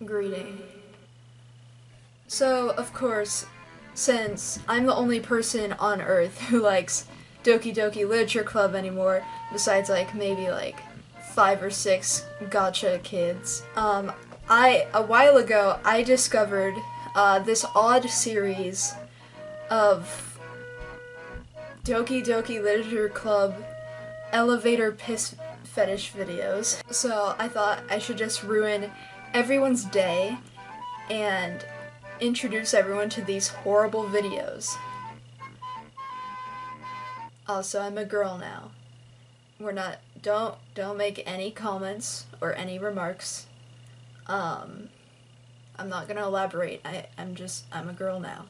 greeting. So, of course, since I'm the only person on Earth who likes Doki Doki Literature Club anymore, besides like maybe like 5 or 6 gotcha kids, a while ago I discovered this odd series of Doki Doki Literature Club elevator piss fetish videos. So I thought I should just ruin everyone's day and introduce everyone to these horrible videos. Also, I'm a girl now. Don't make any comments or any remarks. I'm not gonna elaborate. I'm a girl now.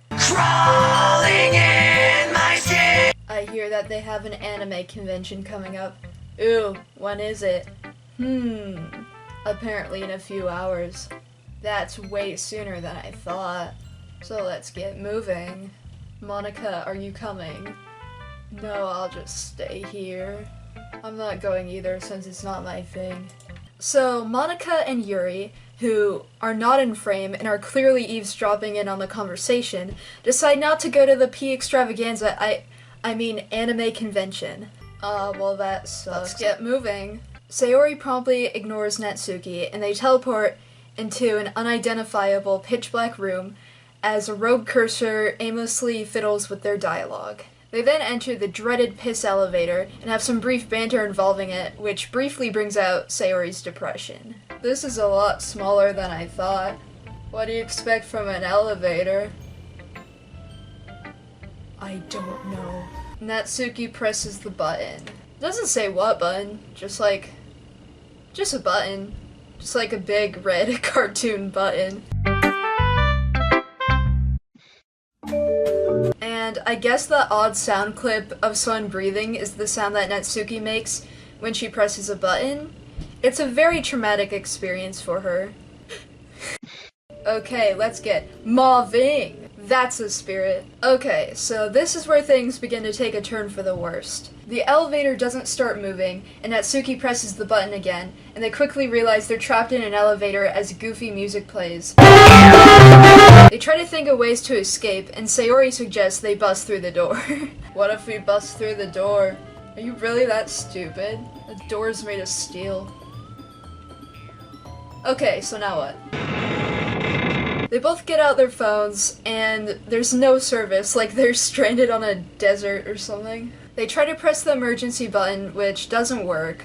Crawling in my skin. I hear that they have an anime convention coming up. Ooh, when is it? Apparently in a few hours. That's way sooner than I thought. So let's get moving. Monica, are you coming? No, I'll just stay here. I'm not going either since it's not my thing. So Monica and Yuri, who are not in frame and are clearly eavesdropping in on the conversation, decide not to go to the P extravaganza, I mean anime convention. Well that sucks. Let's get moving. Sayori promptly ignores Natsuki and they teleport into an unidentifiable pitch-black room as a rogue cursor aimlessly fiddles with their dialogue. They then enter the dreaded piss elevator and have some brief banter involving it, which briefly brings out Sayori's depression. This is a lot smaller than I thought. What do you expect from an elevator? I don't know. Natsuki presses the button. Doesn't say what button, just a button. Just like a big red cartoon button. And I guess the odd sound clip of someone breathing is the sound that Natsuki makes when she presses a button. It's a very traumatic experience for her. Okay, let's get moving. That's the spirit. Okay, so this is where things begin to take a turn for the worst. The elevator doesn't start moving, and Natsuki presses the button again, and they quickly realize they're trapped in an elevator as goofy music plays. They try to think of ways to escape, and Sayori suggests they bust through the door. What if we bust through the door? Are you really that stupid? The door's made of steel. Okay, so now what? They both get out their phones, and there's no service, like they're stranded on a desert or something. They try to press the emergency button, which doesn't work,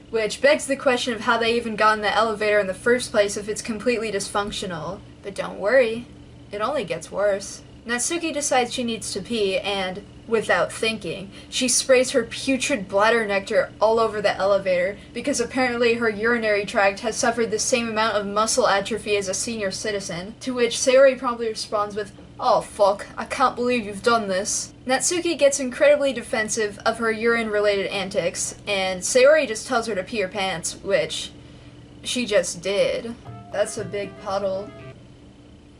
which begs the question of how they even got in the elevator in the first place if it's completely dysfunctional. But don't worry, it only gets worse. Natsuki decides she needs to pee, and, without thinking, she sprays her putrid bladder nectar all over the elevator because apparently her urinary tract has suffered the same amount of muscle atrophy as a senior citizen, to which Sayori promptly responds with, "Oh fuck, I can't believe you've done this." Natsuki gets incredibly defensive of her urine-related antics, and Sayori just tells her to pee her pants, which she just did. That's a big puddle.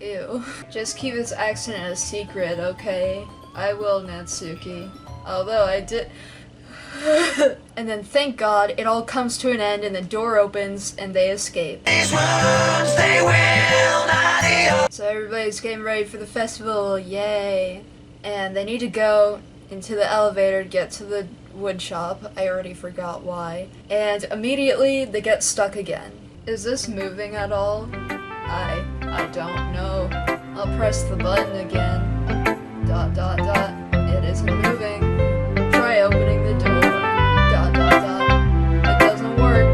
Ew. Just keep this accident a secret, okay? I will, Natsuki. Although I did... And then, thank God, it all comes to an end and the door opens and they escape. These words, they will not heal. So everybody's getting ready for the festival, yay. And they need to go into the elevator to get to the wood shop. I already forgot why. And immediately, they get stuck again. Is this moving at all? I don't know. I'll press the button again. ... It isn't moving. Try opening the door. ... It doesn't work.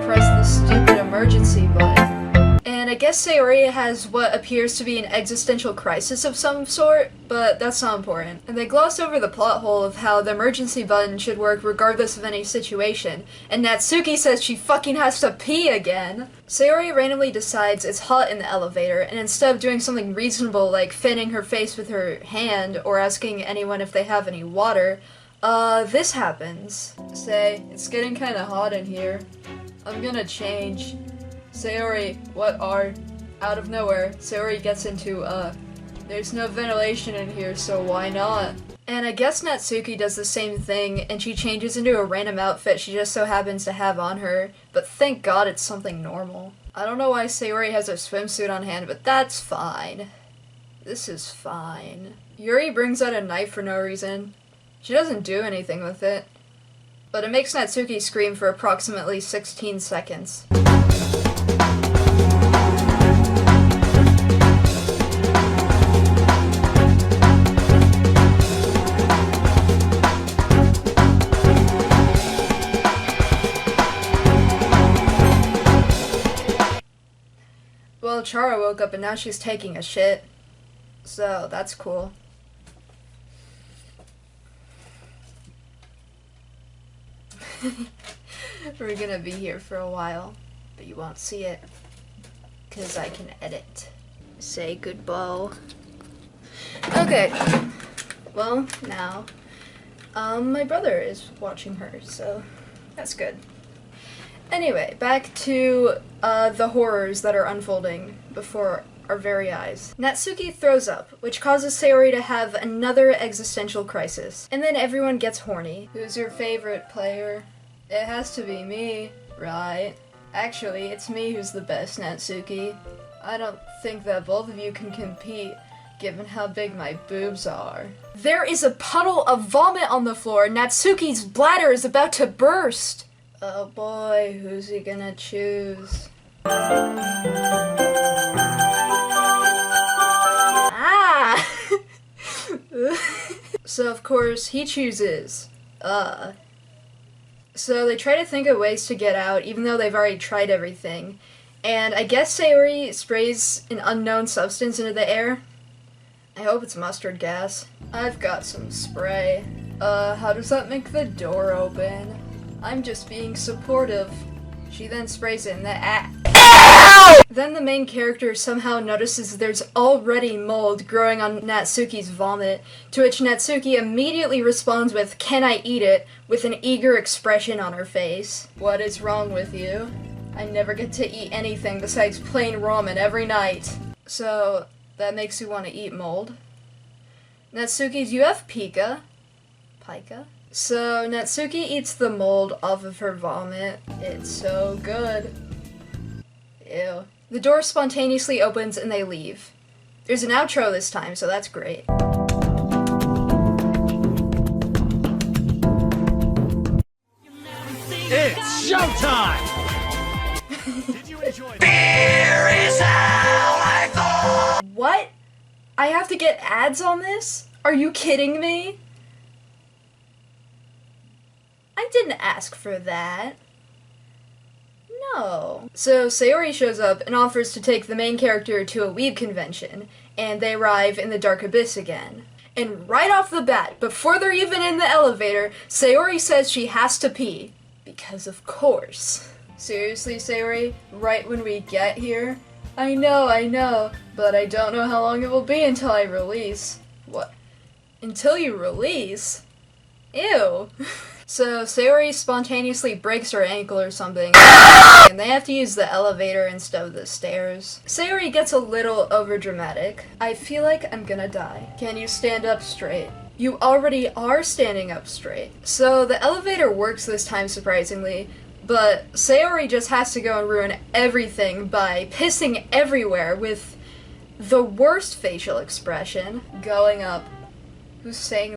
Press the stupid emergency button. And I guess Sayori has what appears to be an existential crisis of some sort, but that's not important. And they gloss over the plot hole of how the emergency button should work regardless of any situation, and Natsuki says she fucking has to pee again! Sayori randomly decides it's hot in the elevator, and instead of doing something reasonable like fanning her face with her hand or asking anyone if they have any water, this happens. Say, it's getting kinda hot in here. I'm gonna change. Sayori, what are... Out of nowhere, Sayori gets into, there's no ventilation in here, so why not? And I guess Natsuki does the same thing, and she changes into a random outfit she just so happens to have on her, but thank God it's something normal. I don't know why Sayori has a swimsuit on hand, but that's fine. This is fine. Yuri brings out a knife for no reason. She doesn't do anything with it. But it makes Natsuki scream for approximately 16 seconds. Well, Chara woke up and now she's taking a shit. So, that's cool. We're gonna be here for a while, but you won't see it, 'cause I can edit. Say goodbye. Okay. Well, now, my brother is watching her, so that's good. Anyway, back to the horrors that are unfolding before our very eyes. Natsuki throws up, which causes Sayori to have another existential crisis. And then everyone gets horny. Who's your favorite player? It has to be me, right? Actually, it's me who's the best, Natsuki. I don't think that both of you can compete, given how big my boobs are. There is a puddle of vomit on the floor. Natsuki's bladder is about to burst. Oh boy, who's he gonna choose? Ah! So of course, he chooses, So they try to think of ways to get out, even though they've already tried everything. And I guess Sayori sprays an unknown substance into the air. I hope it's mustard gas. I've got some spray. How does that make the door open? I'm just being supportive. She then sprays it in the Then the main character somehow notices there's already mold growing on Natsuki's vomit, to which Natsuki immediately responds with, "Can I eat it?" with an eager expression on her face. What is wrong with you? I never get to eat anything besides plain ramen every night. So, that makes you want to eat mold? Natsuki, do you have pica? Pica? So, Natsuki eats the mold off of her vomit. It's so good. Ew. The door spontaneously opens and they leave. There's an outro this time, so that's great. It's showtime! Did you enjoy What? I have to get ads on this? Are you kidding me? I didn't ask for that. No. So Sayori shows up and offers to take the main character to a weeb convention, and they arrive in the dark abyss again. And right off the bat, before they're even in the elevator, Sayori says she has to pee. Because of course. Seriously, Sayori? Right when we get here? I know, but I don't know how long it will be until I release. What? Until you release? Ew. So Sayori spontaneously breaks her ankle or something, and they have to use the elevator instead of the stairs. Sayori gets a little overdramatic. I feel like I'm gonna die. Can you stand up straight? You already are standing up straight. So the elevator works this time, surprisingly, but Sayori just has to go and ruin everything by pissing everywhere with the worst facial expression. Going up. Who's saying